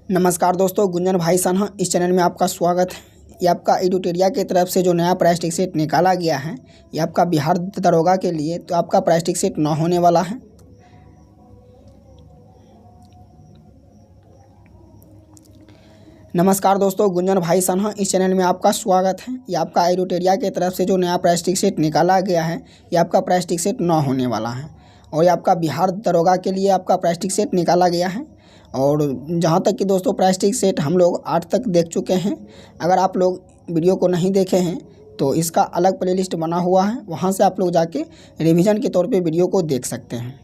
नमस्कार दोस्तों, गुंजन भाई सन्हा इस चैनल में आपका स्वागत है। ये आपका एडुटेरिया की तरफ से जो नया प्लास्टिक सेट निकाला गया है, ये आपका बिहार दरोगा के लिए तो आपका प्लास्टिक सेट 9 होने वाला है। नमस्कार दोस्तों, गुंजन भाई सन्हा इस चैनल में आपका स्वागत है। ये आपका एडुटेरिया की तरफ से जो नया प्लास्टिक सेट निकाला गया है, ये आपका प्लास्टिक सेट 9 होने वाला है और ये आपका बिहार दरोगा के लिए आपका प्लास्टिक सेट निकाला गया है। और जहाँ तक कि दोस्तों प्लास्टिक सेट हम लोग 8 तक देख चुके हैं। अगर आप लोग वीडियो को नहीं देखे हैं तो इसका अलग प्लेलिस्ट बना हुआ है, वहाँ से आप लोग जाके रिवीजन के तौर पे वीडियो को देख सकते हैं।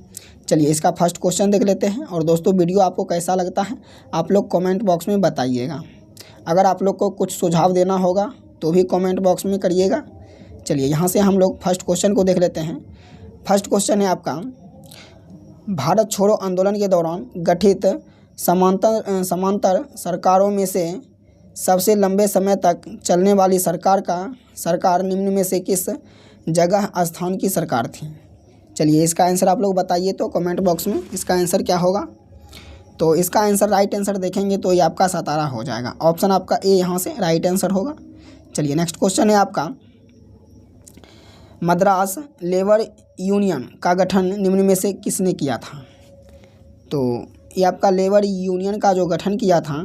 चलिए इसका फर्स्ट क्वेश्चन देख लेते हैं। और दोस्तों वीडियो आपको कैसा लगता है आप लोग कमेंट बॉक्स में बताइएगा। अगर आप लोग को कुछ सुझाव देना होगा तो भी कमेंट बॉक्स में करिएगा। चलिए यहाँ से हम लोग फर्स्ट क्वेश्चन को देख लेते हैं। फर्स्ट क्वेश्चन है आपका, भारत छोड़ो आंदोलन के दौरान गठित समांतर सरकारों में से सबसे लंबे समय तक चलने वाली सरकार निम्न में से किस जगह स्थान की सरकार थी? चलिए इसका आंसर आप लोग बताइए तो कमेंट बॉक्स में इसका आंसर क्या होगा। तो इसका आंसर राइट आंसर देखेंगे तो ये आपका सतारा हो जाएगा। ऑप्शन आपका ए यहाँ से राइट आंसर होगा। चलिए नेक्स्ट क्वेश्चन है आपका, मद्रास लेबर यूनियन का गठन निम्न में से किसने किया था? तो ये आपका लेबर यूनियन का जो गठन किया था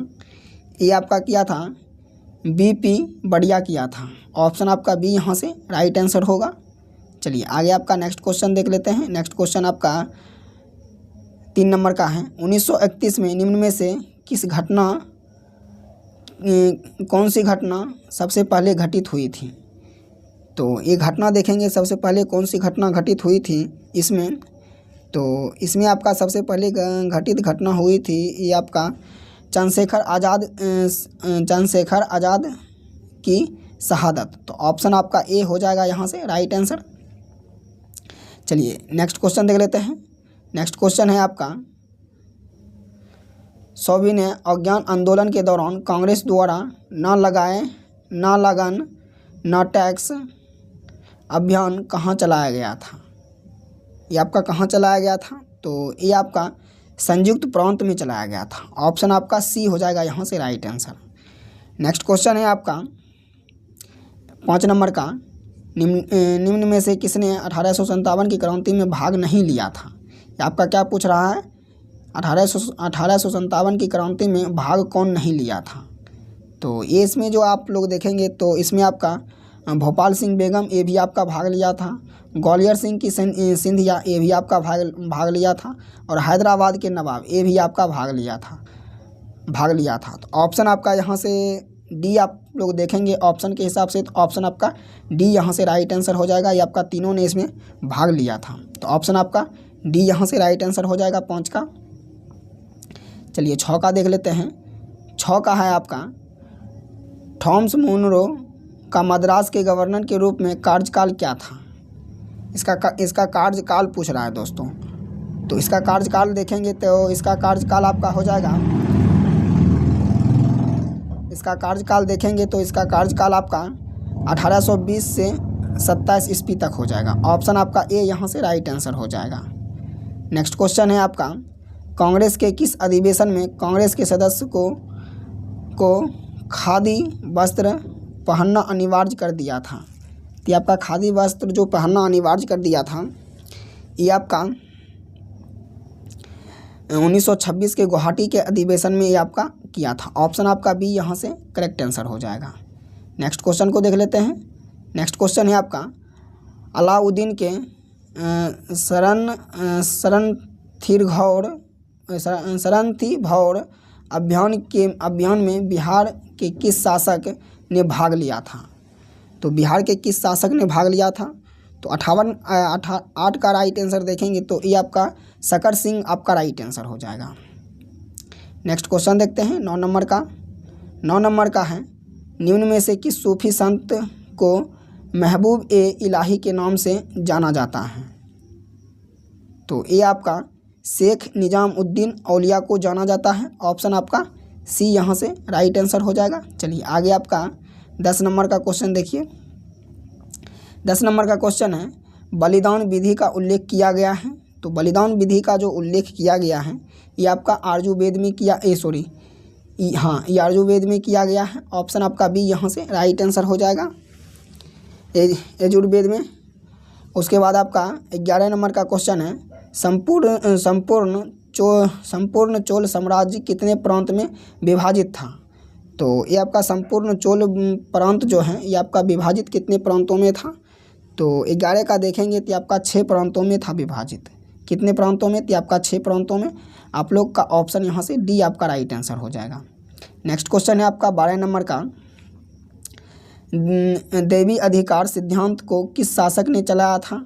ये आपका किया था बीपी बढ़िया किया था। ऑप्शन आपका बी यहाँ से राइट आंसर होगा। चलिए आगे आपका नेक्स्ट क्वेश्चन देख लेते हैं। नेक्स्ट क्वेश्चन आपका 3 नंबर का है, 1931 में निम्न में से कौन सी घटना सबसे पहले घटित हुई थी? तो ये घटना देखेंगे सबसे पहले कौन सी घटना घटित हुई थी इसमें। तो इसमें आपका सबसे पहले घटित घटना हुई थी ये आपका चंद्रशेखर आज़ाद की शहादत। तो ऑप्शन आपका ए हो जाएगा यहाँ से राइट आंसर। चलिए नेक्स्ट क्वेश्चन देख लेते हैं। नेक्स्ट क्वेश्चन है आपका, सविनय अज्ञान आंदोलन के दौरान कांग्रेस द्वारा न लगन न टैक्स अभियान कहाँ चलाया गया था? ये आपका कहाँ चलाया गया था? तो ये आपका संयुक्त प्रांत में चलाया गया था। ऑप्शन आपका सी हो जाएगा यहाँ से राइट आंसर। नेक्स्ट क्वेश्चन है आपका 5 नंबर का, निम्न में से किसने 1857 की क्रांति में भाग नहीं लिया था? ये आपका क्या पूछ रहा है, 1857 की क्रांति में भाग कौन नहीं लिया था? तो ये इसमें जो आप लोग देखेंगे तो इसमें आपका भोपाल सिंह बेगम ये भी आपका भाग लिया था, ग्वालियर सिंह की सिंधिया ये भी आपका भाग लिया था और हैदराबाद के नवाब ये भी आपका भाग लिया था। तो ऑप्शन आपका यहाँ से डी आप लोग देखेंगे ऑप्शन के हिसाब से, तो ऑप्शन आपका डी यहाँ से राइट आंसर हो जाएगा। ये आपका तीनों ने इसमें भाग लिया था, तो ऑप्शन आपका डी यहाँ से राइट आंसर हो जाएगा 5 का। चलिए 6 का देख लेते हैं। 6 का है आपका, थॉमस मुनरो का मद्रास के गवर्नर के रूप में कार्यकाल क्या था? इसका कार्यकाल पूछ रहा है दोस्तों। तो इसका कार्यकाल देखेंगे तो इसका कार्यकाल आपका हो जाएगा, इसका कार्यकाल देखेंगे तो इसका कार्यकाल आपका 1820 से 27 ईस्वी तक हो जाएगा। ऑप्शन आपका ए यहाँ से राइट आंसर हो जाएगा। नेक्स्ट क्वेश्चन है आपका, कांग्रेस के किस अधिवेशन में कांग्रेस के सदस्य को खादी वस्त्र पहनना अनिवार्य कर दिया था? तो आपका खादी वस्त्र जो पहनना अनिवार्य कर दिया था ये आपका 1926 के गुवाहाटी के अधिवेशन में ये आपका किया था। ऑप्शन आपका बी यहाँ से करेक्ट आंसर हो जाएगा। नेक्स्ट क्वेश्चन को देख लेते हैं। नेक्स्ट क्वेश्चन है आपका, अलाउद्दीन के शरणथीभौर अभियान में बिहार के किस शासक ने भाग लिया था? तो बिहार के किस शासक ने भाग लिया था? तो 8 का राइट आंसर देखेंगे तो ये आपका शकर सिंह आपका राइट आंसर हो जाएगा। नेक्स्ट क्वेश्चन देखते हैं 9 नंबर का। 9 नंबर का है, निम्न में से किस सूफी संत को महबूब ए इलाही के नाम से जाना जाता है? तो ये आपका शेख निजामुद्दीन औलिया को जाना जाता है। ऑप्शन आपका सी यहाँ से राइट आंसर हो जाएगा। चलिए आगे आपका 10 नंबर का क्वेश्चन देखिए। 10 नंबर का क्वेश्चन है, बलिदान विधि का उल्लेख किया गया है। तो बलिदान विधि का जो उल्लेख किया गया है ये आपका आर्जुवेद में हाँ, यजुर्वेद में किया गया है। ऑप्शन आपका बी यहाँ से राइट आंसर हो जाएगा, यजुर्वेद में। उसके बाद आपका 11 नंबर का क्वेश्चन है, संपूर्ण चोल साम्राज्य कितने प्रांत में विभाजित था। तो ये आपका संपूर्ण चोल प्रांत जो है ये आपका विभाजित कितने प्रांतों में था। तो 11 का देखेंगे तो आपका 6 प्रांतों में था विभाजित। कितने प्रांतों में, तो आपका 6 प्रांतों में। आप लोग का ऑप्शन यहाँ से डी आपका राइट आंसर हो जाएगा। नेक्स्ट क्वेश्चन है आपका 12 नंबर का, देवी अधिकार सिद्धांत को किस शासक ने चलाया था।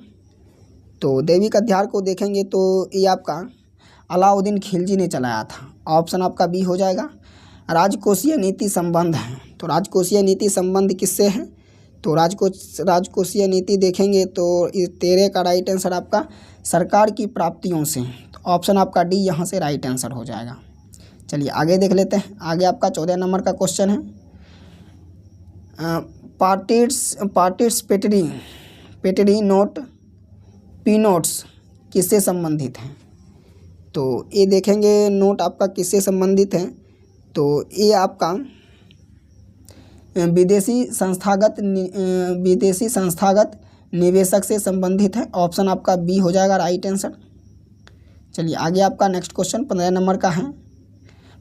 तो दैविक अधिकार को देखेंगे तो ये आपका अलाउद्दीन खिलजी ने चलाया था। ऑप्शन आपका बी हो जाएगा। राजकोषीय नीति संबंध है, तो राजकोषीय नीति संबंध किससे है। तो राजकोषीय नीति देखेंगे तो 13 का राइट आंसर आपका सरकार की प्राप्तियों से। तो ऑप्शन आपका डी यहाँ से राइट आंसर हो जाएगा। चलिए आगे देख लेते हैं। आगे आपका 14 नंबर का क्वेश्चन है, पार्टिसिपेटरी नोट पी नोट्स किससे संबंधित हैं। तो ये देखेंगे नोट आपका किससे संबंधित है। तो ये आपका विदेशी संस्थागत निवेशक से संबंधित है। ऑप्शन आपका बी हो जाएगा राइट आंसर। चलिए आगे आपका नेक्स्ट क्वेश्चन 15 नंबर का है,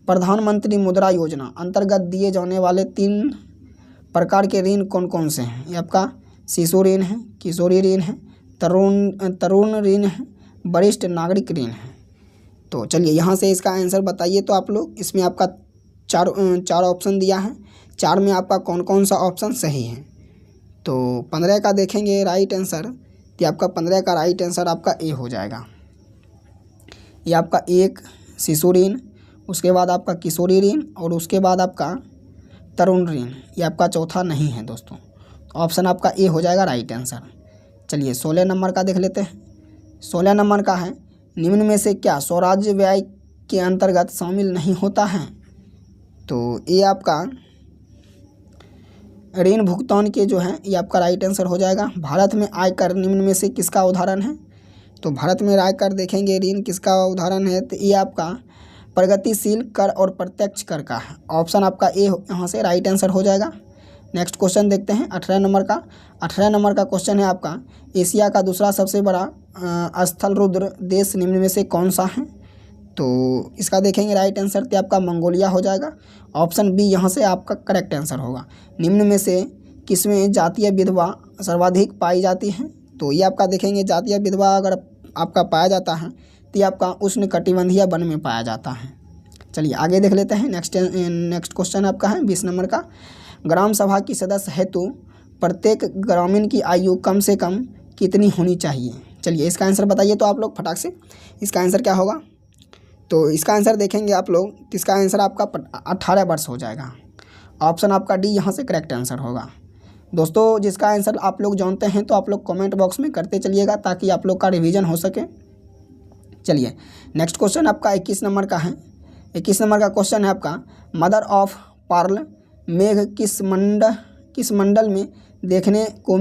प्रधानमंत्री मुद्रा योजना अंतर्गत दिए जाने वाले 3 प्रकार के ऋण कौन कौन से हैं। ये आपका शिशु ऋण है, किशोरी ऋण है, तरुण ऋण है, वरिष्ठ नागरिक ऋण है। तो चलिए यहाँ से इसका आंसर बताइए। तो आप लोग इसमें आपका चार ऑप्शन दिया है, 4 में आपका कौन कौन सा ऑप्शन सही है। तो 15 का देखेंगे राइट आंसर, तो आपका 15 का राइट आंसर आपका ए हो जाएगा। ये आपका 1 शिशु ऋण, उसके बाद आपका किशोरी ऋण और उसके बाद आपका तरुण ऋण, ये आपका चौथा नहीं है दोस्तों। ऑप्शन आपका ए हो जाएगा राइट आंसर। चलिए 16 नंबर का देख लेते हैं। 16 नंबर का है, निम्न में से क्या स्वराज्य व्यय के अंतर्गत शामिल नहीं होता है। तो ये आपका ऋण भुगतान के जो है ये आपका राइट आंसर हो जाएगा। भारत में आयकर निम्न में से किसका उदाहरण है। तो भारत में आयकर देखेंगे ऋण किसका उदाहरण है। तो ये आपका प्रगतिशील कर और प्रत्यक्ष कर का है। ऑप्शन आपका ए यहाँ से राइट आंसर हो जाएगा। नेक्स्ट क्वेश्चन देखते हैं 18 नंबर का। 18 नंबर का क्वेश्चन है आपका, एशिया का दूसरा सबसे बड़ा स्थल रुद्र देश निम्न में से कौन सा है। तो इसका देखेंगे राइट आंसर तो आपका मंगोलिया हो जाएगा। ऑप्शन बी यहाँ से आपका करेक्ट आंसर होगा। निम्न में से किसमें जातीय विधवा सर्वाधिक पाई जाती है। तो ये आपका देखेंगे जातीय विधवा अगर आपका पाया जाता है तो ये आपका उष्णकटिबंधीय वन में पाया जाता है। चलिए आगे देख लेते हैं। नेक्स्ट क्वेश्चन आपका है 20 नंबर का, ग्राम सभा की सदस्य हेतु प्रत्येक ग्रामीण की आयु कम से कम कितनी होनी चाहिए। चलिए इसका आंसर बताइए तो आप लोग फटाक से, इसका आंसर क्या होगा। तो इसका आंसर देखेंगे आप लोग, इसका आंसर आपका 18 वर्ष हो जाएगा। ऑप्शन आपका डी यहाँ से करेक्ट आंसर होगा। दोस्तों जिसका आंसर आप लोग जानते हैं तो आप लोग कमेंट बॉक्स में करते चलिएगा ताकि आप लोग का रिवीजन हो सके। चलिए नेक्स्ट क्वेश्चन आपका 21 नंबर का है। 21 नंबर का क्वेश्चन है आपका, मदर ऑफ पर्ल मेघ किस मंडल में देखने को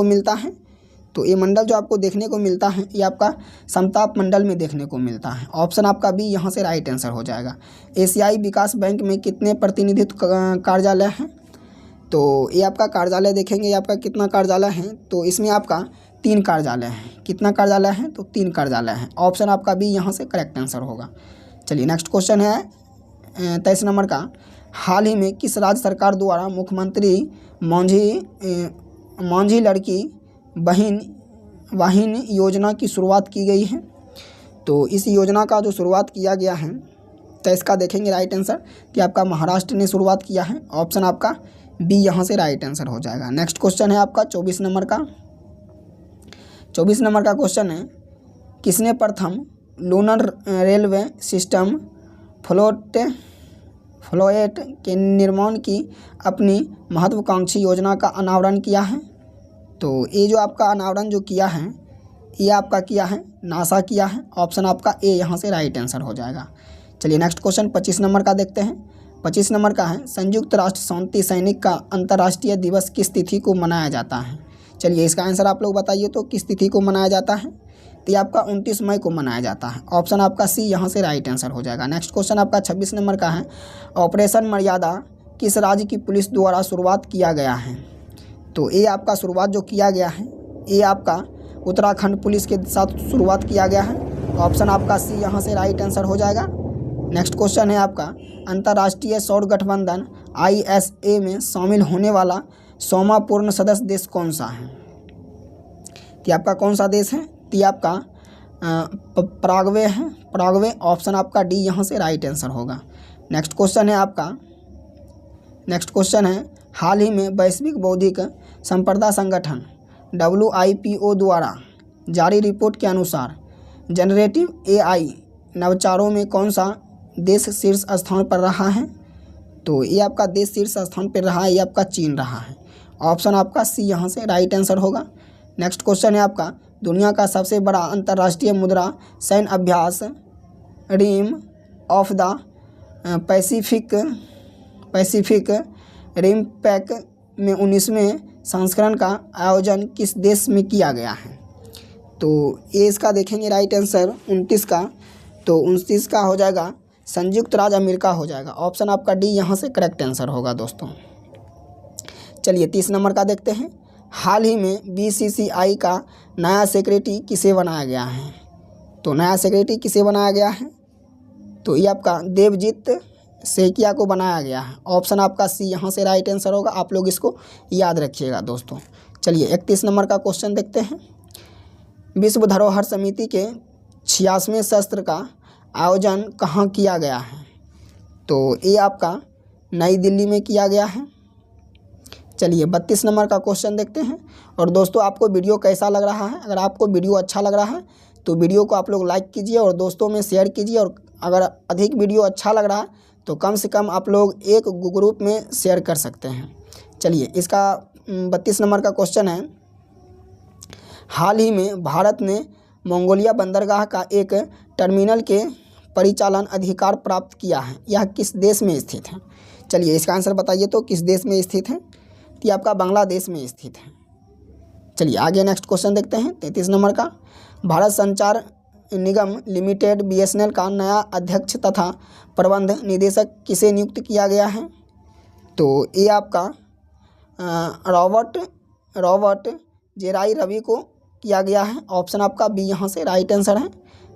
मिलता है। तो ये मंडल जो आपको देखने को मिलता है ये आपका समताप मंडल में देखने को मिलता है। ऑप्शन आपका बी यहाँ से राइट आंसर हो जाएगा। एशियाई विकास बैंक में कितने प्रतिनिधित्व कार्यालय हैं। तो ये आपका कार्यालय देखेंगे, ये आपका कितना कार्यालय है। तो इसमें आपका 3 कार्यालय हैं। कितना कार्यालय है तो 3 कार्यालय हैं। ऑप्शन आपका बी यहाँ से करेक्ट आंसर होगा। चलिए नेक्स्ट क्वेश्चन है 23 नंबर का, हाल ही में किस राज्य सरकार द्वारा मुख्यमंत्री मांझी लड़की बहन योजना की शुरुआत की गई है। तो इस योजना का जो शुरुआत किया गया है तो इसका देखेंगे राइट आंसर कि आपका महाराष्ट्र ने शुरुआत किया है। ऑप्शन आपका बी यहाँ से राइट आंसर हो जाएगा। नेक्स्ट क्वेश्चन है आपका 24 नंबर का। 24 नंबर का क्वेश्चन है, किसने प्रथम लूनर रेलवे सिस्टम फ्लोएट के निर्माण की अपनी महत्वाकांक्षी योजना का अनावरण किया है। तो ये जो आपका अनावरण जो किया है ये आपका किया है नासा किया है। ऑप्शन आपका ए यहाँ से राइट आंसर हो जाएगा। चलिए नेक्स्ट क्वेश्चन 25 नंबर का देखते हैं। 25 नंबर का है, संयुक्त राष्ट्र शांति सैनिक का अंतर्राष्ट्रीय दिवस किस तिथि को मनाया जाता है। चलिए इसका आंसर आप लोग बताइए तो किस तिथि को मनाया जाता है। तो ये आपका 29 मई को मनाया जाता है। ऑप्शन आपका सी यहाँ से राइट आंसर हो जाएगा। नेक्स्ट क्वेश्चन आपका 26 नंबर का है, ऑपरेशन मर्यादा किस राज्य की पुलिस द्वारा शुरुआत किया गया है? तो ये आपका शुरुआत जो किया गया है ये आपका उत्तराखंड पुलिस के साथ शुरुआत किया गया है। ऑप्शन आपका सी यहाँ से राइट आंसर हो जाएगा। नेक्स्ट क्वेश्चन है आपका, अंतर्राष्ट्रीय सौर गठबंधन ISA में शामिल होने वाला 100वां पूर्ण सदस्य देश कौन सा है? तो आपका कौन सा देश है? तो आपका पराग्वे है, पराग्वे। ऑप्शन आपका डी यहाँ से राइट आंसर होगा। नेक्स्ट क्वेश्चन है आपका, नेक्स्ट क्वेश्चन है, हाल ही में वैश्विक बौद्धिक संपदा संगठन WIPO द्वारा जारी रिपोर्ट के अनुसार जनरेटिव AI नवाचारों में कौन सा देश शीर्ष स्थान पर रहा है? तो ये आपका देश शीर्ष स्थान पर रहा है, ये आपका चीन रहा है। ऑप्शन आपका सी यहाँ से राइट आंसर होगा। नेक्स्ट क्वेश्चन है आपका, दुनिया का सबसे बड़ा अंतर्राष्ट्रीय मुद्रा सैन्य अभ्यास rim of the Pacific RIMPAC में 19वें संस्करण का आयोजन किस देश में किया गया है? तो ये इसका देखेंगे राइट आंसर 29 का, तो 29 का हो जाएगा संयुक्त राज्य अमेरिका हो जाएगा। ऑप्शन आपका डी यहाँ से करेक्ट आंसर होगा दोस्तों। चलिए 30 नंबर का देखते हैं, हाल ही में BCCI का नया सेक्रेटरी किसे बनाया गया है? तो नया सेक्रेटरी किसे बनाया गया है? तो ये आपका देवजीत सेकिया को बनाया गया है। ऑप्शन आपका सी यहाँ से राइट आंसर होगा। आप लोग इसको याद रखिएगा दोस्तों। चलिए 31 नंबर का क्वेश्चन देखते हैं, विश्व धरोहर समिति के 86वें सत्र का आयोजन कहाँ किया गया है? तो ये आपका नई दिल्ली में किया गया है। चलिए 32 नंबर का क्वेश्चन देखते हैं। और दोस्तों आपको वीडियो कैसा लग रहा है? अगर आपको वीडियो अच्छा लग रहा है तो वीडियो को आप लोग लाइक कीजिए और दोस्तों में शेयर कीजिए, और अगर अधिक वीडियो अच्छा लग रहा है तो कम से कम आप लोग एक ग्रुप में शेयर कर सकते हैं। चलिए इसका 32 नंबर का क्वेश्चन है, हाल ही में भारत ने मंगोलिया बंदरगाह का एक टर्मिनल के परिचालन अधिकार प्राप्त किया है, यह किस देश में स्थित है? चलिए इसका आंसर बताइए तो किस देश में स्थित है? तो आपका बांग्लादेश में स्थित है। चलिए आगे नेक्स्ट क्वेश्चन देखते हैं 33 नंबर का, भारत संचार निगम लिमिटेड BSNL का नया अध्यक्ष तथा प्रबंध निदेशक किसे नियुक्त किया गया है? तो ये आपका रॉबर्ट जेराई रवि को किया गया है। ऑप्शन आपका बी यहाँ से राइट आंसर है।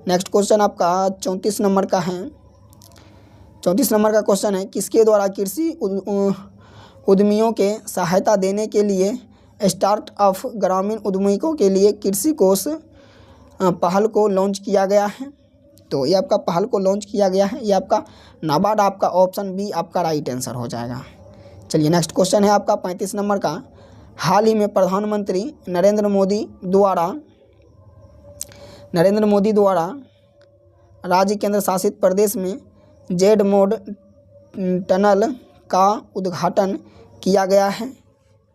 नेक्स्ट क्वेश्चन आपका 34 नंबर का है। 34 नंबर का क्वेश्चन है, किसके द्वारा कृषि उद्यमियों के सहायता देने के लिए स्टार्टअप ग्रामीण उद्यमियों के लिए कृषि कोष पहल को लॉन्च किया गया है? तो ये आपका पहल को लॉन्च किया गया है, ये आपका नाबार्ड। आपका ऑप्शन बी आपका राइट आंसर हो जाएगा। चलिए नेक्स्ट क्वेश्चन है आपका 35 नंबर का, हाल ही में प्रधानमंत्री नरेंद्र मोदी द्वारा राज्य केंद्र शासित प्रदेश में जेड मोड टनल का उद्घाटन किया गया है।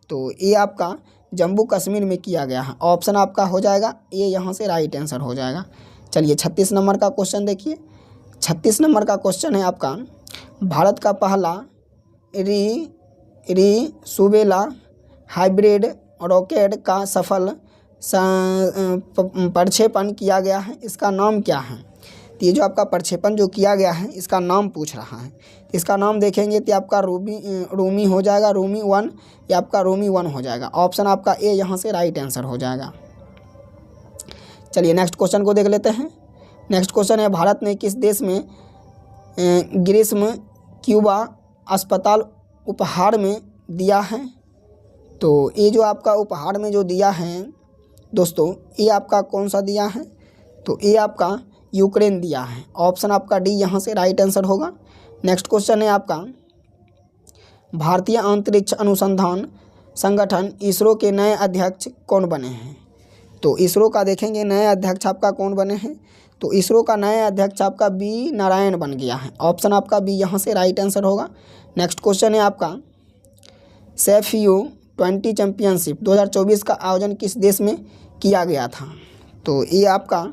तो ये आपका जम्मू कश्मीर में किया गया है। ऑप्शन आपका हो जाएगा ये यहाँ से राइट आंसर हो जाएगा। चलिए 36 नंबर का क्वेश्चन देखिए। 36 नंबर का क्वेश्चन है आपका, भारत का पहला सुबेला हाइब्रिड रॉकेट का सफल प्रक्षेपण किया गया है, इसका नाम क्या है? तो ये जो आपका प्रक्षेपण जो किया गया है इसका नाम पूछ रहा है। इसका नाम देखेंगे तो आपका रूमी हो जाएगा, रूमी 1, या आपका रूमी 1 हो जाएगा। ऑप्शन आपका ए यहाँ से राइट आंसर हो जाएगा। चलिए नेक्स्ट क्वेश्चन को देख लेते हैं। नेक्स्ट क्वेश्चन है, भारत ने किस देश में ग्रीष्म क्यूबा अस्पताल उपहार में दिया है? तो ये जो आपका उपहार में जो दिया है दोस्तों, ये आपका कौन सा दिया है? तो ये आपका यूक्रेन दिया है। ऑप्शन आपका डी यहाँ से राइट आंसर होगा। नेक्स्ट क्वेश्चन है आपका, भारतीय अंतरिक्ष अनुसंधान संगठन इसरो के नए अध्यक्ष कौन बने हैं? तो इसरो का देखेंगे नए अध्यक्ष आपका कौन बने हैं? तो इसरो का नए अध्यक्ष आपका बी नारायण बन गया है। ऑप्शन आपका बी यहाँ से राइट आंसर होगा। नेक्स्ट क्वेश्चन है आपका, SFU20 चैम्पियनशिप 2024 का आयोजन किस देश में किया गया था? तो ये आपका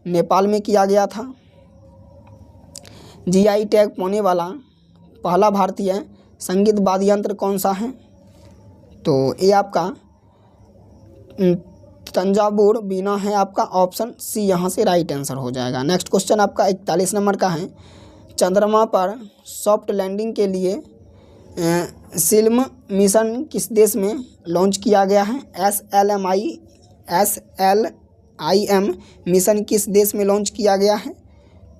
नेपाल में किया गया था। GI टैग पाने वाला पहला भारतीय संगीत वाद्य यंत्र कौन सा है? तो ये आपका तंजावुर बीना है आपका ऑप्शन सी यहाँ से राइट आंसर हो जाएगा। नेक्स्ट क्वेश्चन आपका 41 नंबर का है। चंद्रमा पर सॉफ्ट लैंडिंग के लिए सिल्म मिशन किस देश में लॉन्च किया गया है? SLIM मिशन किस देश में लॉन्च किया गया है?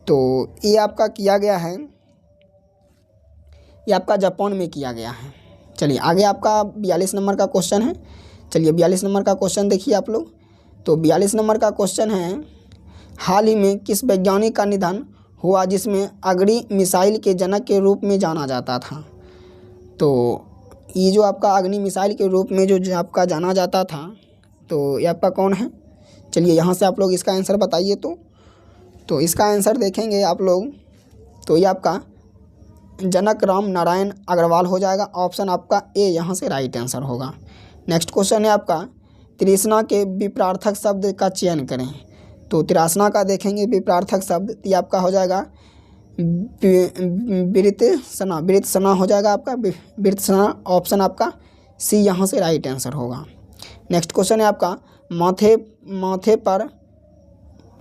तो ये आपका किया गया है, ये आपका जापान में किया गया है। चलिए आगे आपका 42 नंबर का क्वेश्चन है। चलिए 42 नंबर का क्वेश्चन देखिए आप लोग। तो 42 नंबर का क्वेश्चन है, हाल ही में किस वैज्ञानिक का निधन हुआ जिसमें अग्नि मिसाइल के जनक के रूप में जाना जाता था? तो ये जो आपका अग्नि मिसाइल के रूप में जो आपका जाना जाता था, तो ये आपका कौन है? चलिए यहाँ से आप लोग इसका आंसर बताइए। तो इसका आंसर देखेंगे आप लोग, तो ये आपका जनक राम नारायण अग्रवाल हो जाएगा। ऑप्शन आपका ए यहाँ से राइट आंसर होगा। नेक्स्ट क्वेश्चन है आपका, तृष्णा के विपरार्थक शब्द का चयन करें। तो तृष्णा का देखेंगे विपरार्थक शब्द, ये आपका हो जाएगा वृत्तसना हो जाएगा आपका वृत्तसना। ऑप्शन आपका सी यहाँ से राइट आंसर होगा। नेक्स्ट क्वेश्चन है आपका, माथे पर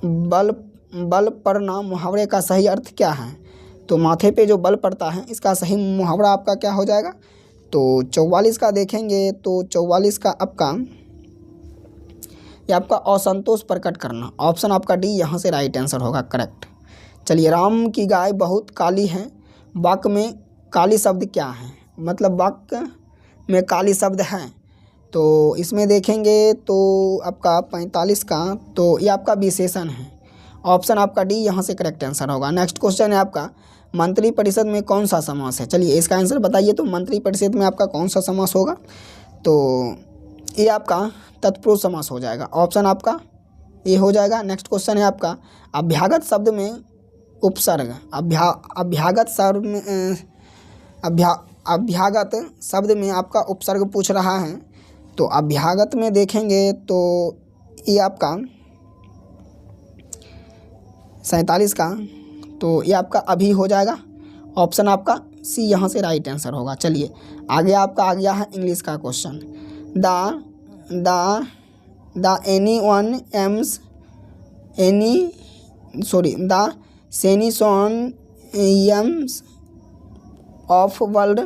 बल पड़ना मुहावरे का सही अर्थ क्या है? तो माथे पे जो बल पड़ता है इसका सही मुहावरा आपका क्या हो जाएगा? तो 44 का देखेंगे, तो 44 का आपका ये आपका असंतोष प्रकट करना। ऑप्शन आपका डी यहाँ से राइट आंसर होगा, करेक्ट। चलिए, राम की गाय बहुत काली है, वाक्य में काली शब्द क्या है? मतलब वाक्य में काली शब्द है, तो इसमें देखेंगे तो आपका 45 का, तो ये आपका विशेषण है। ऑप्शन आपका डी यहाँ से करेक्ट आंसर होगा। नेक्स्ट क्वेश्चन है आपका, मंत्रिपरिषद में कौन सा समास है? चलिए इसका आंसर बताइए। तो मंत्रिपरिषद में आपका कौन सा समास होगा? तो ये आपका तत्पुरुष समास हो जाएगा। ऑप्शन आपका ये हो जाएगा। नेक्स्ट क्वेश्चन है आपका, अभ्यागत शब्द में उपसर्ग, अभ्यागत शब्द में आपका उपसर्ग पूछ रहा है। तो अभ्यागत में देखेंगे तो ये आपका 47 का, तो ये आपका अभी हो जाएगा। ऑप्शन आपका सी यहाँ से राइट आंसर होगा। चलिए आगे आपका आ गया है इंग्लिश का question. The synonyms of word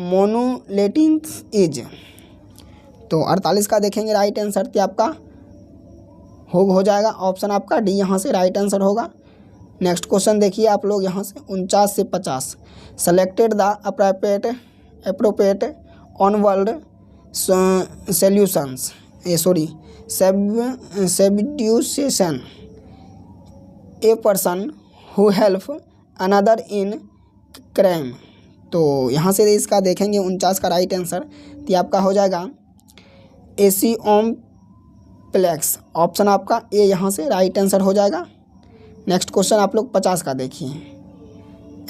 monolithic is. तो 48 का देखेंगे राइट आंसर, तो आपका हो जाएगा। ऑप्शन आपका डी यहाँ से राइट आंसर होगा। नेक्स्ट क्वेश्चन देखिए आप लोग यहाँ से 49 से 50, selected the appropriate one word solutions substitution a person who help another in crime. तो यहाँ से इसका देखेंगे 49 का राइट आंसर, तो आपका हो जाएगा एसिओम्प्लेक्स। ऑप्शन आपका ए यहाँ से राइट आंसर हो जाएगा। नेक्स्ट क्वेश्चन आप लोग 50 का देखिए,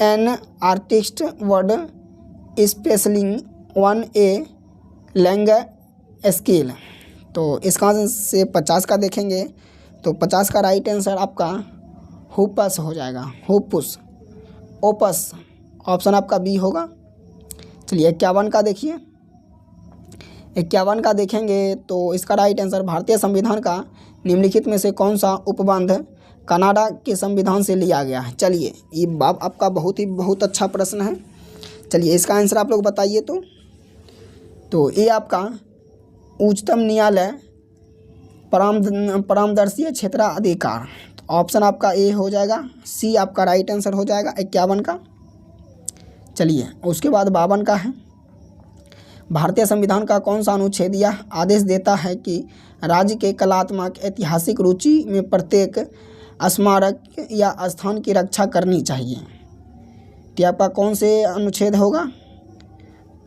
an artist word specialising one a language skill. तो इसका से 50 का देखेंगे, तो 50 का राइट आंसर आपका हुपस हो जाएगा, हुपुस ओपस। ऑप्शन आपका बी होगा। चलिए 51 का देखिए, 51 का देखेंगे तो इसका राइट आंसर, भारतीय संविधान का निम्नलिखित में से कौन सा उपबंध कनाडा के संविधान से लिया गया है? चलिए ये आपका बहुत अच्छा प्रश्न है। चलिए इसका आंसर आप लोग बताइए। तो ये आपका उच्चतम न्यायालय परामर्शीय क्षेत्राधिकार। ऑप्शन आपका ए हो जाएगा, सी आपका राइट आंसर हो जाएगा 51 का। चलिए उसके बाद 52 का है, भारतीय संविधान का कौन सा अनुच्छेद यह आदेश देता है कि राज्य के कलात्मक ऐतिहासिक रुचि में प्रत्येक स्मारक या स्थान की रक्षा करनी चाहिए? तो आपका कौन से अनुच्छेद होगा?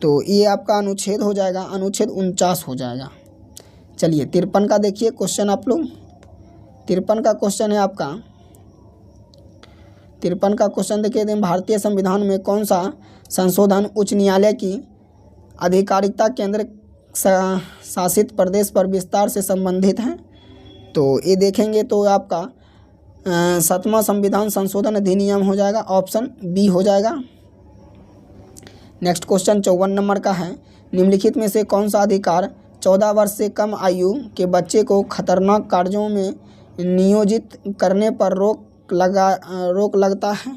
तो ये आपका अनुच्छेद हो जाएगा, अनुच्छेद 49 हो जाएगा। चलिए 53 का देखिए क्वेश्चन आप लोग। 53 का क्वेश्चन है आपका, 53 का क्वेश्चन देखिए, भारतीय संविधान में कौन सा संशोधन उच्च न्यायालय की आधिकारिकता केंद्र शासित प्रदेश पर विस्तार से संबंधित है? तो ये देखेंगे तो आपका 7वां संविधान संशोधन अधिनियम हो जाएगा। ऑप्शन बी हो जाएगा। नेक्स्ट क्वेश्चन 54 नंबर का है, निम्नलिखित में से कौन सा अधिकार 14 वर्ष से कम आयु के बच्चे को खतरनाक कार्यों में नियोजित करने पर रोक लगता है।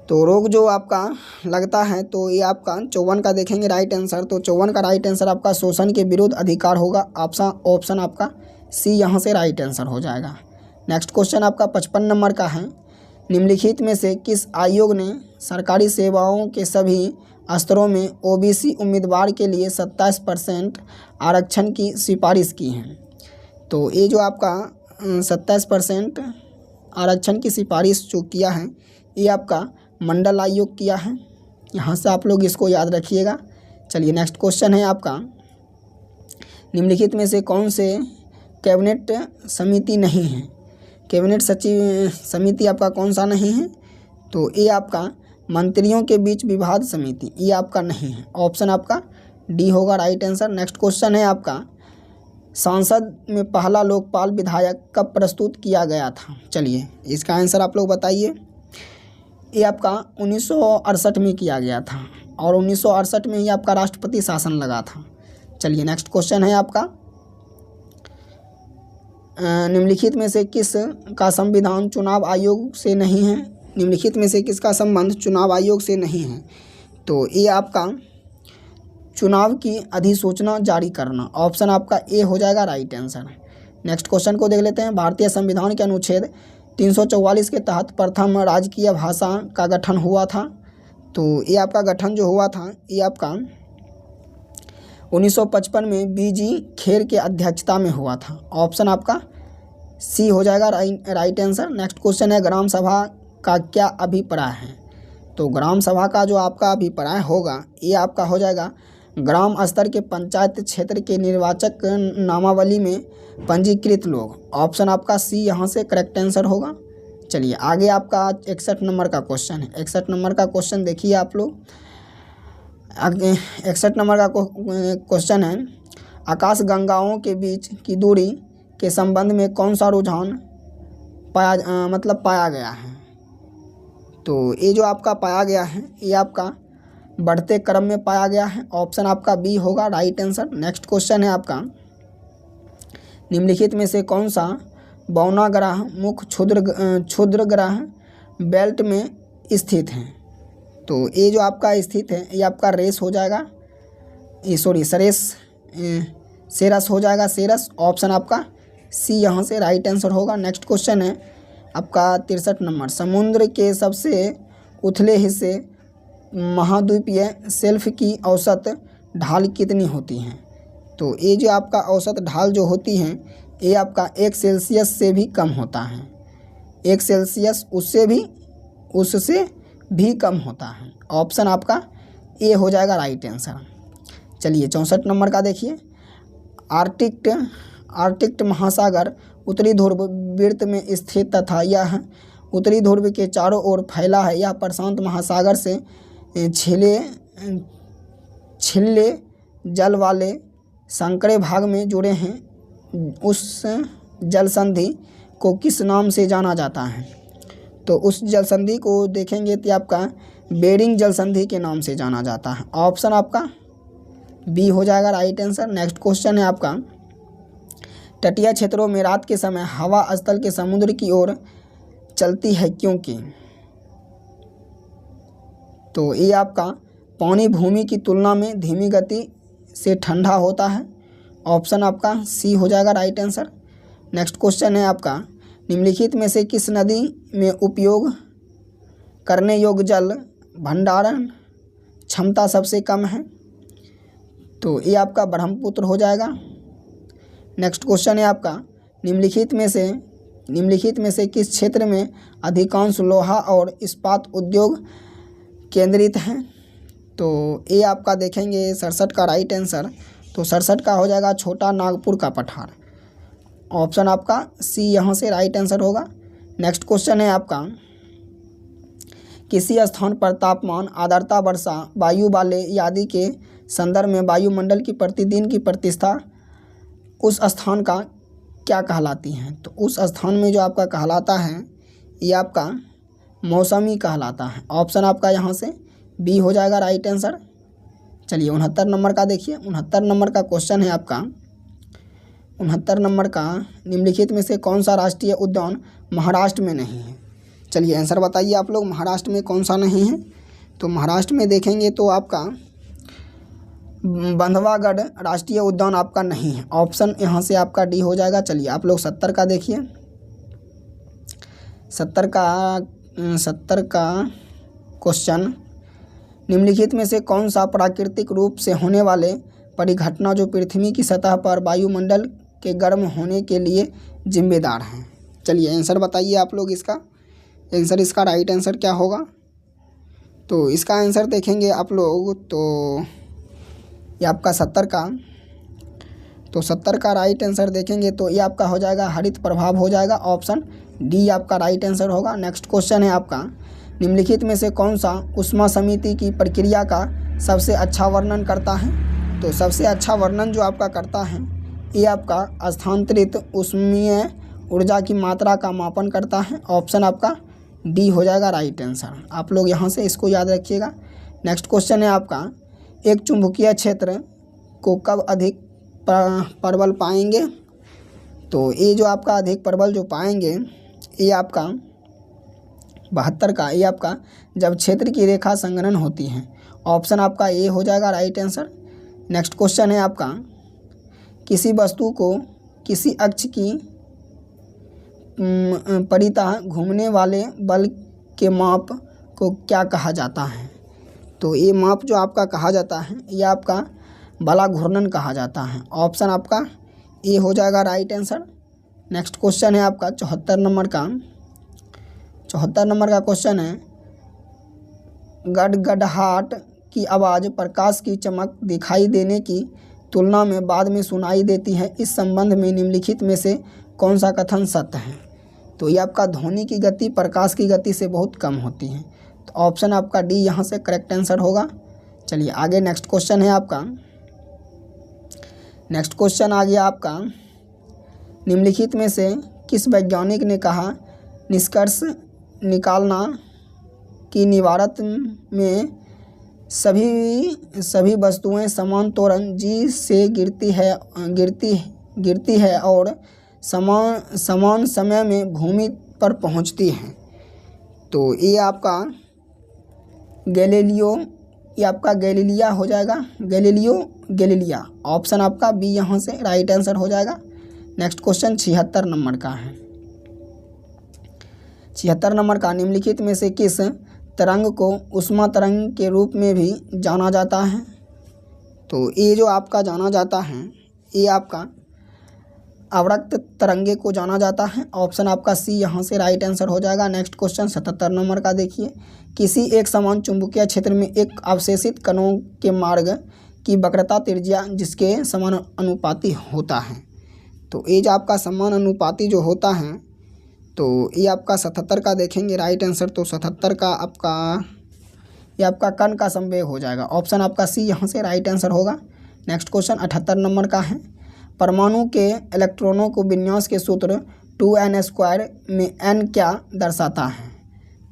तो रोक जो आपका लगता है तो ये आपका 54 का देखेंगे राइट आंसर। तो 54 का राइट आंसर आपका शोषण के विरुद्ध अधिकार होगा। ऑप्शन आपका सी यहाँ से राइट आंसर हो जाएगा। नेक्स्ट क्वेश्चन आपका 55 नंबर का है। निम्नलिखित में से किस आयोग ने सरकारी सेवाओं के सभी स्तरों में ओबीसी उम्मीदवार के लिए 27% आरक्षण की सिफारिश की है? तो ये जो आपका 27% आरक्षण की सिफारिश जो किया है ये आपका मंडल आयोग किया है। यहाँ से आप लोग इसको याद रखिएगा। चलिए नेक्स्ट क्वेश्चन है आपका, निम्नलिखित में से कौन से कैबिनेट समिति नहीं है? कैबिनेट सचिव समिति आपका कौन सा नहीं है? तो ये आपका मंत्रियों के बीच विवाद समिति, ये आपका नहीं है। ऑप्शन आपका डी होगा राइट आंसर। नेक्स्ट क्वेश्चन है आपका, संसद में पहला लोकपाल विधायक कब प्रस्तुत किया गया था? चलिए इसका आंसर आप लोग बताइए। ये आपका 1968 में किया गया था और 1968 में ही आपका राष्ट्रपति शासन लगा था। चलिए नेक्स्ट क्वेश्चन है आपका, निम्नलिखित में से किस का संविधान चुनाव आयोग से नहीं है? निम्नलिखित में से किसका संबंध चुनाव आयोग से नहीं है? तो ये आपका चुनाव की अधिसूचना जारी करना। ऑप्शन आपका ए हो जाएगा राइट आंसर। नेक्स्ट क्वेश्चन को देख लेते हैं। भारतीय संविधान के अनुच्छेद 344 के तहत प्रथम राजकीय भाषा का गठन हुआ था। तो ये आपका गठन जो हुआ था ये आपका 1955 में बीजी खेर के अध्यक्षता में हुआ था। ऑप्शन आपका सी हो जाएगा राइट आंसर। नेक्स्ट क्वेश्चन है, ग्राम सभा का क्या अभिप्राय है? तो ग्राम सभा का जो आपका अभिप्राय होगा ये आपका हो जाएगा ग्राम स्तर के पंचायत क्षेत्र के निर्वाचक नामावली में पंजीकृत लोग। ऑप्शन आपका सी यहाँ से करेक्ट आंसर होगा। चलिए आगे आपका 61 नंबर का क्वेश्चन है। 61 नंबर का क्वेश्चन देखिए आप लोग। आगे 61 नंबर का क्वेश्चन है, आकाश गंगाओं के बीच की दूरी के संबंध में कौन सा रुझान पाया गया है? तो ये जो आपका पाया गया है ये आपका बढ़ते क्रम में पाया गया है। ऑप्शन आपका बी होगा राइट आंसर। नेक्स्ट क्वेश्चन है आपका, निम्नलिखित में से कौन सा बौना ग्रह मुख्य क्षुद्र ग्रह बेल्ट में स्थित है? तो ये जो आपका स्थित है ये आपका रेस हो जाएगा, सेरस हो जाएगा, सेरस। ऑप्शन आपका सी यहाँ से राइट आंसर होगा। नेक्स्ट क्वेश्चन है आपका 63 नंबर, समुद्र के सबसे उथले हिस्से महाद्वीपीय शेल्फ की औसत ढाल कितनी होती है? तो ये जो आपका औसत ढाल जो होती है ये आपका 1 सेल्सियस से भी कम होता है। 1 सेल्सियस उससे भी कम होता है। ऑप्शन आपका ए हो जाएगा राइट आंसर। चलिए 64 नंबर का देखिए, आर्कटिक महासागर उत्तरी ध्रुव वृत्त में स्थित तथा यह उत्तरी ध्रुव के चारों ओर फैला है। यह प्रशांत महासागर से छिल्ले जल वाले संकरे भाग में जुड़े हैं। उस जल संधि को किस नाम से जाना जाता है? तो उस जल संधि को देखेंगे तो आपका बेरिंग जल संधि के नाम से जाना जाता है। ऑप्शन आपका बी हो जाएगा राइट आंसर। नेक्स्ट क्वेश्चन है आपका, तटीय क्षेत्रों में रात के समय हवा स्थल के समुद्र की ओर चलती है क्योंकि? तो ये आपका पानी भूमि की तुलना में धीमी गति से ठंडा होता है। ऑप्शन आपका सी हो जाएगा राइट आंसर। नेक्स्ट क्वेश्चन है आपका, निम्नलिखित में से किस नदी में उपयोग करने योग्य जल भंडारण क्षमता सबसे कम है? तो ये आपका ब्रह्मपुत्र हो जाएगा। नेक्स्ट क्वेश्चन है आपका, निम्नलिखित में से किस क्षेत्र में अधिकांश लोहा और इस्पात उद्योग केंद्रित हैं? तो ये आपका देखेंगे 67 का राइट आंसर। तो 67 का हो जाएगा छोटा नागपुर का पठार। ऑप्शन आपका सी यहाँ से राइट आंसर होगा। नेक्स्ट क्वेश्चन है आपका, किसी स्थान पर तापमान, आर्द्रता, वर्षा, वायु वाले आदि के संदर्भ में वायुमंडल की प्रतिदिन की प्रतिष्ठा उस स्थान का क्या कहलाती है? तो उस स्थान में जो आपका कहलाता है ये आपका मौसमी कहलाता है। ऑप्शन आपका यहाँ से बी हो जाएगा राइट आंसर। चलिए 69 नंबर का देखिए, 69 नंबर का क्वेश्चन है आपका, 69 नंबर का निम्नलिखित में से कौन सा राष्ट्रीय उद्यान महाराष्ट्र में नहीं है। चलिए आंसर बताइए आप लोग, महाराष्ट्र में कौन सा नहीं है। तो महाराष्ट्र में देखेंगे तो आपका बंधवागढ़ राष्ट्रीय उद्यान आपका नहीं है। ऑप्शन यहाँ से आपका डी हो जाएगा। चलिए आप लोग 70 का देखिए, 70 का क्वेश्चन, निम्नलिखित में से कौन सा प्राकृतिक रूप से होने वाले परिघटना जो पृथ्वी की सतह पर वायुमंडल के गर्म होने के लिए जिम्मेदार हैं। चलिए आंसर बताइए आप लोग, इसका आंसर, इसका राइट आंसर क्या होगा। तो इसका आंसर देखेंगे आप लोग तो ये आपका 70 का, तो 70 का राइट आंसर देखेंगे तो ये आपका हो जाएगा हरित प्रभाव हो जाएगा। ऑप्शन डी आपका राइट आंसर होगा। नेक्स्ट क्वेश्चन है आपका, निम्नलिखित में से कौन सा ऊष्मा समिति की प्रक्रिया का सबसे अच्छा वर्णन करता है। तो सबसे अच्छा वर्णन जो आपका करता है ये आपका स्थानांतरित ऊष्मीय ऊर्जा की मात्रा का मापन करता है। ऑप्शन आपका डी हो जाएगा राइट आंसर। आप लोग यहाँ से इसको याद रखिएगा। नेक्स्ट क्वेश्चन है आपका, एक चुंबकीय क्षेत्र को कब अधिक प्रबल पाएंगे। तो ये जो आपका अधिक प्रबल जो पाएंगे ये आपका 72 का, ये आपका जब क्षेत्र की रेखा संघनन होती है। ऑप्शन आपका ए हो जाएगा राइट आंसर। नेक्स्ट क्वेश्चन है आपका, किसी वस्तु को किसी अक्ष की परितः घूमने वाले बल के माप को क्या कहा जाता है। तो ये माप जो आपका कहा जाता है ये आपका बला घूर्णन कहा जाता है। ऑप्शन आपका ए हो जाएगा राइट आंसर। नेक्स्ट क्वेश्चन है आपका 74 नंबर का, 74 नंबर का क्वेश्चन है, गड़गड़ाहट की आवाज़ प्रकाश की चमक दिखाई देने की तुलना में बाद में सुनाई देती है। इस संबंध में निम्नलिखित में से कौन सा कथन सत्य है। तो ये आपका ध्वनि की गति प्रकाश की गति से बहुत कम होती है। तो ऑप्शन आपका डी यहाँ से करेक्ट आंसर होगा। चलिए आगे नेक्स्ट क्वेश्चन है आपका, नेक्स्ट क्वेश्चन आ गया आपका, निम्नलिखित में से किस वैज्ञानिक ने कहा निष्कर्ष निकालना कि निवारक में सभी वस्तुएं समान त्वरण जी से गिरती है और समान समय में भूमि पर पहुंचती हैं। तो ये आपका गैलीलियो, ये आपका गैलीलिया हो जाएगा, गैलीलिया। ऑप्शन आपका बी यहाँ से राइट आंसर हो जाएगा। नेक्स्ट क्वेश्चन 76 नंबर का है, 76 नंबर का, निम्नलिखित में से किस तरंग को ऊष्मा तरंग के रूप में भी जाना जाता है। तो ये जो आपका जाना जाता है ये आपका अवरक्त तरंगे को जाना जाता है। ऑप्शन आपका सी यहाँ से राइट आंसर हो जाएगा। नेक्स्ट क्वेश्चन 77 नंबर का देखिए, किसी एक समान चुंबकीय क्षेत्र में एक अवशेषित कणों के मार्ग की वक्रता त्रिज्या जिसके समानुपाती होता है। तो ये जो आपका समानुपाती जो होता है तो ये आपका 77 का देखेंगे राइट आंसर। तो 77 का आपका ये आपका कण का संवेग हो जाएगा। ऑप्शन आपका सी यहाँ से राइट आंसर होगा। नेक्स्ट क्वेश्चन 78 नंबर का है, परमाणु के इलेक्ट्रॉनों को विन्यास के सूत्र 2n² में n क्या दर्शाता है।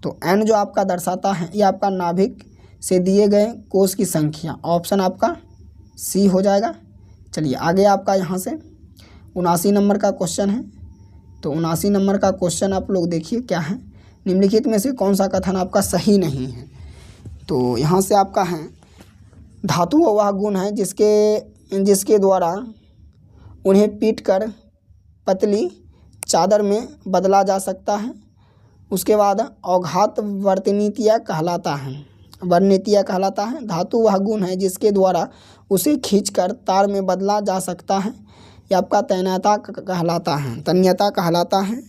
तो n जो आपका दर्शाता है ये आपका नाभिक से दिए गए कोष की संख्या। ऑप्शन आपका सी हो जाएगा। चलिए आगे आपका यहाँ से 79 नंबर का क्वेश्चन है। तो 79 नंबर का क्वेश्चन आप लोग देखिए क्या है, निम्नलिखित में से कौन सा कथन आपका सही नहीं है। तो यहाँ से आपका है, धातु वह गुण है जिसके द्वारा उन्हें पीटकर पतली चादर में बदला जा सकता है। उसके बाद अवघात वर्णनीतियाँ कहलाता है। धातु वह गुण है जिसके द्वारा उसे खींचकर तार में बदला जा सकता है। ये आपका तन्यता कहलाता है।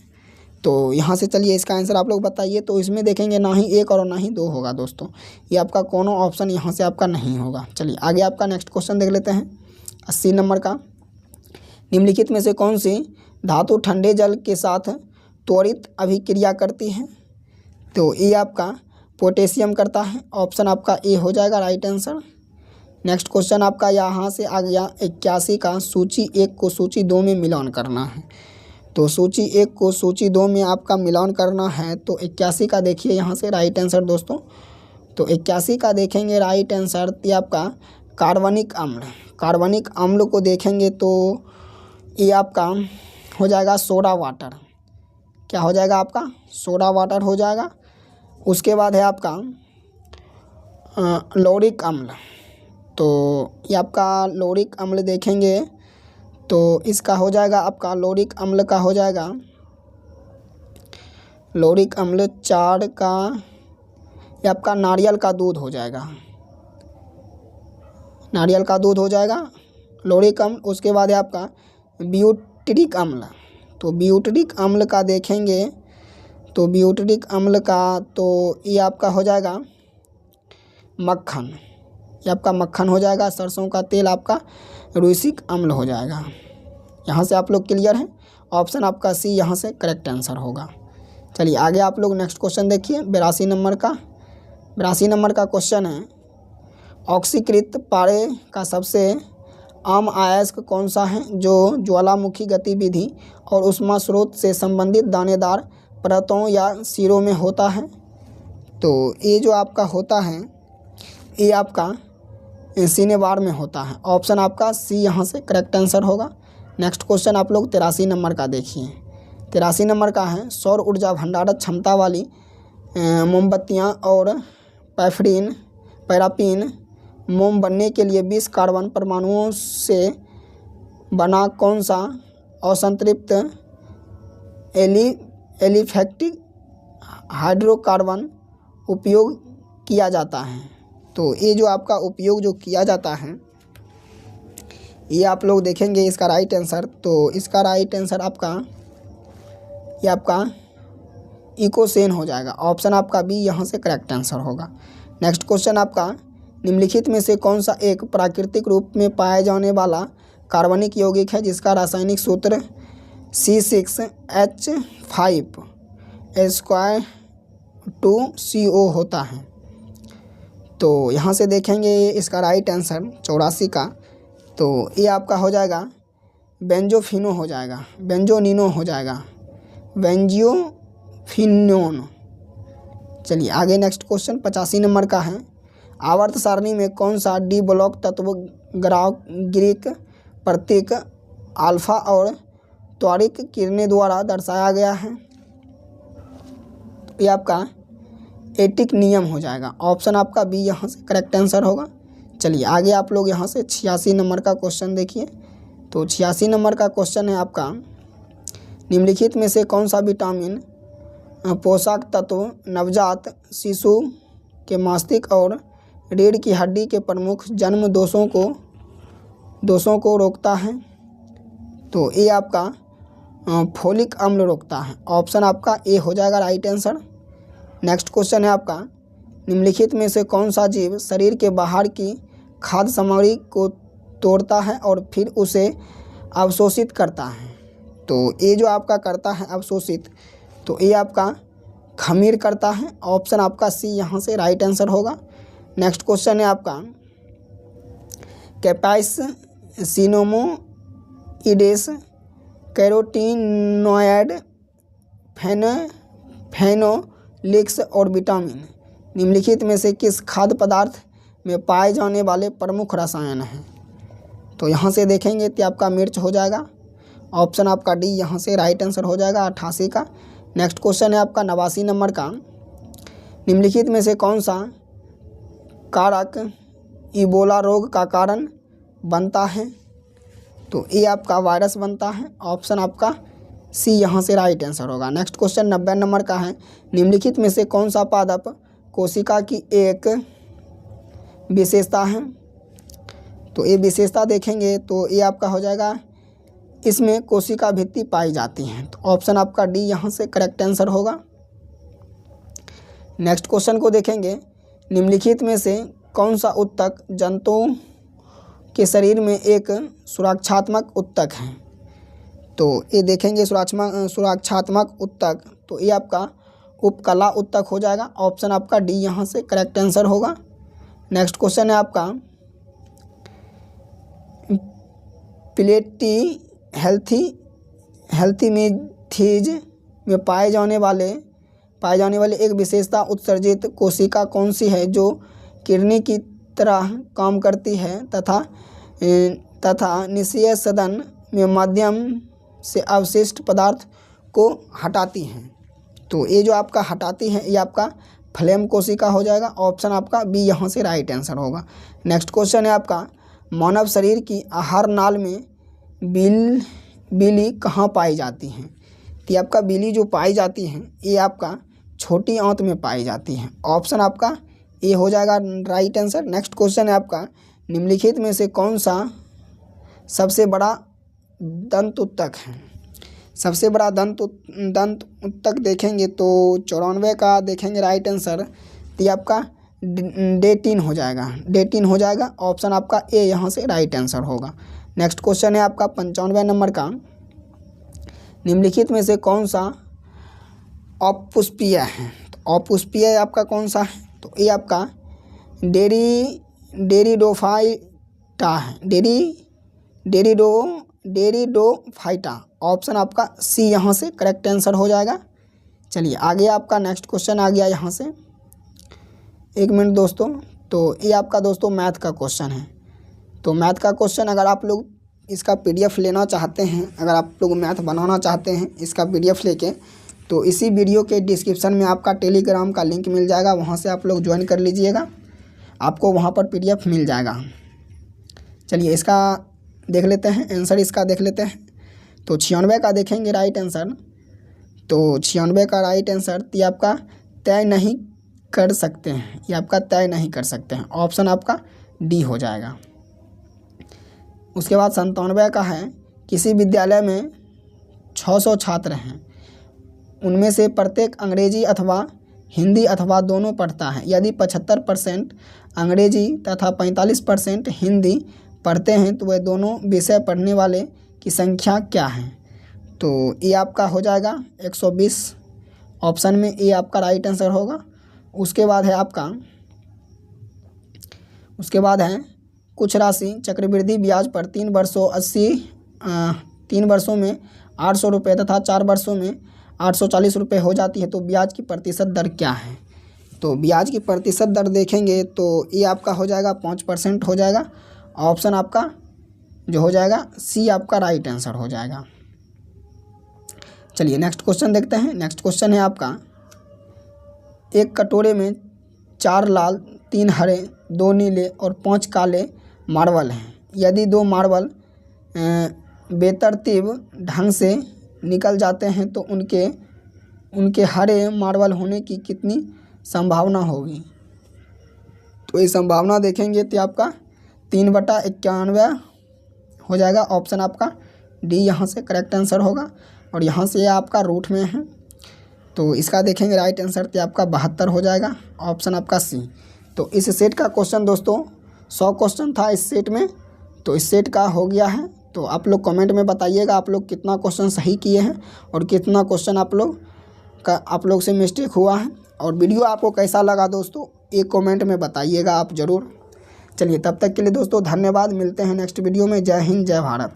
तो यहाँ से चलिए इसका आंसर आप लोग बताइए। तो इसमें देखेंगे ना ही 1 और ना ही 2 होगा दोस्तों, ये आपका कोनो ऑप्शन यहाँ से आपका नहीं होगा। चलिए आगे आपका नेक्स्ट क्वेश्चन देख लेते हैं 80 नंबर का, निम्नलिखित में से कौन सी धातु ठंडे जल के साथ त्वरित अभिक्रिया करती है। तो ये आपका पोटेशियम करता है। ऑप्शन आपका ए हो जाएगा राइट आंसर। नेक्स्ट क्वेश्चन आपका यहाँ से आ गया 81 का, सूची 1 को सूची 2 में मिलान करना है। तो सूची 1 को सूची 2 में आपका मिलान करना है। तो 81 का देखिए यहाँ से राइट आंसर दोस्तों। तो 81 का देखेंगे राइट आंसर, ये आपका कार्बनिक अम्ल, कार्बनिक अम्ल को देखेंगे तो ये आपका हो जाएगा सोडा वाटर। क्या हो जाएगा आपका? सोडा वाटर हो जाएगा। उसके बाद है आपका लौरिक अम्ल। तो ये आपका लौरिक अम्ल देखेंगे तो इसका हो जाएगा आपका लौरिक अम्ल का हो जाएगा लौरिक अम्ल 4 का, ये आपका नारियल का दूध हो जाएगा, नारियल का दूध हो जाएगा लौरिक अम्ल। उसके बाद है आपका ब्यूटरिक अम्ल। तो ब्यूटरिक अम्ल का देखेंगे तो ब्यूटरिक अम्ल का तो ये आपका हो जाएगा मक्खन, ये आपका मक्खन हो जाएगा। सरसों का तेल आपका रुसिक अम्ल हो जाएगा। यहाँ से आप लोग क्लियर हैं? ऑप्शन आपका सी यहाँ से करेक्ट आंसर होगा। चलिए आगे आप लोग नेक्स्ट क्वेश्चन देखिए 82 नंबर का। 82 नंबर का क्वेश्चन है ऑक्सीकृत पारे का सबसे आम अयस्क कौन सा है जो ज्वालामुखी गतिविधि और ऊष्मा स्रोत से संबंधित दानेदार परतों या सिरों में होता है? तो ये जो आपका होता है ये आपका सिनेबार में होता है। ऑप्शन आपका सी यहाँ से करेक्ट आंसर होगा। नेक्स्ट क्वेश्चन आप लोग 83 नंबर का देखिए। 83 नंबर का है सौर ऊर्जा भंडारण क्षमता वाली मोमबत्तियाँ और पैराफिन मोम बनने के लिए 20 कार्बन परमाणुओं से बना कौन सा असंतृप्त एलिफैक्टिक हाइड्रोकार्बन उपयोग किया जाता है? तो ये जो आपका उपयोग जो किया जाता है ये आप लोग देखेंगे इसका राइट आंसर। तो इसका राइट आंसर आपका ये आपका इकोसेन हो जाएगा। ऑप्शन आपका बी यहाँ से करेक्ट आंसर होगा। नेक्स्ट क्वेश्चन आपका निम्नलिखित में से कौन सा एक प्राकृतिक रूप में पाए जाने वाला कार्बनिक यौगिक है जिसका रासायनिक सूत्र C6H5 2CO होता है? तो यहाँ से देखेंगे इसका राइट आंसर 84 का तो ये आपका हो जाएगा बेंजोफिनो हो जाएगा, बेंजोनिनो हो जाएगा, बेंजियोफिनोन। चलिए आगे नेक्स्ट क्वेश्चन 85 नंबर का है आवर्त सारणी में कौन सा डी ब्लॉक तत्व ग्रीक प्रतीक अल्फा और त्वरित किरणें द्वारा दर्शाया गया है? ये आपका एटिक नियम हो जाएगा। ऑप्शन आपका बी यहाँ से करेक्ट आंसर होगा। चलिए आगे आप लोग यहाँ से 86 नंबर का क्वेश्चन देखिए। तो 86 नंबर का क्वेश्चन है आपका निम्नलिखित में से कौन सा विटामिन पोषक तत्व नवजात शिशु के मस्तिष्क और रीढ़ की हड्डी के प्रमुख जन्म दोषों को रोकता है? तो ये आपका फोलिक अम्ल रोकता है। ऑप्शन आपका ए हो जाएगा राइट आंसर। नेक्स्ट क्वेश्चन है आपका निम्नलिखित में से कौन सा जीव शरीर के बाहर की खाद्य सामग्री को तोड़ता है और फिर उसे अवशोषित करता है? तो ये जो आपका करता है अवशोषित तो ये आपका खमीर करता है। ऑप्शन आपका सी यहाँ से राइट आंसर होगा। नेक्स्ट क्वेश्चन है आपका कैपाइसिनोमोइडेस कैरोटीनॉयड फेनोलिक्स और विटामिन निम्नलिखित में से किस खाद्य पदार्थ में पाए जाने वाले प्रमुख रसायन हैं? तो यहाँ से देखेंगे तो आपका मिर्च हो जाएगा। ऑप्शन आपका डी यहाँ से राइट आंसर हो जाएगा 88 का। नेक्स्ट क्वेश्चन है आपका 89 नंबर का निम्नलिखित में से कौन सा कारक इबोला रोग का कारण बनता है? तो ये आपका वायरस बनता है। ऑप्शन आपका सी यहाँ से राइट आंसर होगा। नेक्स्ट क्वेश्चन 90 नंबर का है निम्नलिखित में से कौन सा पादप कोशिका की एक विशेषता है? तो ये विशेषता देखेंगे तो ये आपका हो जाएगा इसमें कोशिका भित्ति पाई जाती है। तो ऑप्शन आपका डी यहाँ से करेक्ट आंसर होगा। नेक्स्ट क्वेश्चन को देखेंगे निम्नलिखित में से कौन सा उत्तक जंतुओं के शरीर में एक सुरक्षात्मक उत्तक है? तो ये देखेंगे सुरक्षात्मक उत्तक तो ये आपका उपकला उत्तक हो जाएगा। ऑप्शन आपका डी यहाँ से करेक्ट आंसर होगा। नेक्स्ट क्वेश्चन है आपका हेल्थीमीथीज में पाए जाने वाले एक विशेषता उत्सर्जित कोशिका कौन सी है जो किडनी की तरह काम करती है तथा निष्क्रिय सदन में माध्यम से अवशिष्ट पदार्थ को हटाती हैं। तो ये जो आपका हटाती है ये आपका फ्लेम कोशिका हो जाएगा। ऑप्शन आपका बी यहाँ से राइट आंसर होगा। नेक्स्ट क्वेश्चन है आपका, मानव शरीर की आहार नाल में बिली कहाँ पाई जाती हैं? तो आपका बिली जो पाई जाती हैं ये आपका छोटी आंत में पाई जाती हैं। ऑप्शन आपका ए हो जाएगा राइट आंसर। नेक्स्ट क्वेश्चन है आपका, निम्नलिखित में से कौन सा सबसे बड़ा दंत ऊतक है? सबसे बड़ा दंत ऊतक देखेंगे तो 94 का देखेंगे राइट आंसर। तो ये आपका डेटिन हो जाएगा। ऑप्शन आपका ए यहाँ से राइट आंसर होगा। नेक्स्ट क्वेश्चन है आपका 95 नंबर का, निम्नलिखित में से कौन सा अपुष्पीय है? तो अपुष्पीय आपका कौन सा है? तो ये आपका डेरिडोफाइटा है। डेरिडोफाइटा। ऑप्शन आपका सी यहाँ से करेक्ट आंसर हो जाएगा। चलिए आगे आपका नेक्स्ट क्वेश्चन आ गया यहाँ से, एक मिनट दोस्तों। तो ये आपका दोस्तों मैथ का क्वेश्चन है। तो मैथ का क्वेश्चन अगर आप लोग इसका PDF लेना चाहते हैं, अगर आप लोग मैथ बनाना चाहते हैं इसका PDF लेके, तो इसी वीडियो के डिस्क्रिप्शन में आपका टेलीग्राम का लिंक मिल जाएगा, वहाँ से आप लोग ज्वाइन कर लीजिएगा, आपको वहाँ पर PDF मिल जाएगा। चलिए इसका देख लेते हैं, आंसर इसका देख लेते हैं। तो 96 का देखेंगे राइट आंसर। तो 96 का राइट आंसर तो ये आपका तय नहीं कर सकते हैं, ये आपका तय नहीं कर सकते हैं। ऑप्शन आपका डी हो जाएगा। उसके बाद 97 का है, किसी विद्यालय में 600 छात्र हैं, उनमें से प्रत्येक अंग्रेजी अथवा हिंदी अथवा दोनों पढ़ता है। यदि 75% अंग्रेजी तथा 45% हिंदी पढ़ते हैं तो वह दोनों विषय पढ़ने वाले की संख्या क्या है? तो ये आपका हो जाएगा 120। ऑप्शन में ये आपका राइट आंसर होगा। उसके बाद है कुछ राशि चक्रवृद्धि ब्याज पर 3 वर्षों में 800 रुपये तथा 4 वर्षों में 840 रुपये हो जाती है, तो ब्याज की प्रतिशत दर क्या है? तो ब्याज की प्रतिशत दर देखेंगे तो ये आपका हो जाएगा 5% हो जाएगा। ऑप्शन आपका जो हो जाएगा सी आपका राइट आंसर हो जाएगा। चलिए नेक्स्ट क्वेश्चन देखते हैं। नेक्स्ट क्वेश्चन है आपका, एक कटोरे में 4 लाल, 3 हरे, 2 नीले और 5 काले मार्बल हैं। यदि 2 मार्बल बेतरतीब ढंग से निकल जाते हैं तो उनके हरे मार्बल होने की कितनी संभावना होगी? तो ये संभावना देखेंगे तो आपका 3/91 हो जाएगा। ऑप्शन आपका डी यहाँ से करेक्ट आंसर होगा। और यहाँ से आपका रूट में है तो इसका देखेंगे राइट आंसर तो आपका 72 हो जाएगा। ऑप्शन आपका सी। तो इस सेट का क्वेश्चन दोस्तों 100 क्वेश्चन था इस सेट में, तो इस सेट का हो गया है। तो आप लोग कमेंट में बताइएगा आप लोग कितना क्वेश्चन सही किए हैं और कितना क्वेश्चन आप लोग से मिस्टेक हुआ है। और वीडियो आपको कैसा लगा दोस्तों एक कमेंट में बताइएगा आप ज़रूर। चलिए तब तक के लिए दोस्तों धन्यवाद, मिलते हैं नेक्स्ट वीडियो में। जय हिंद, जय भारत।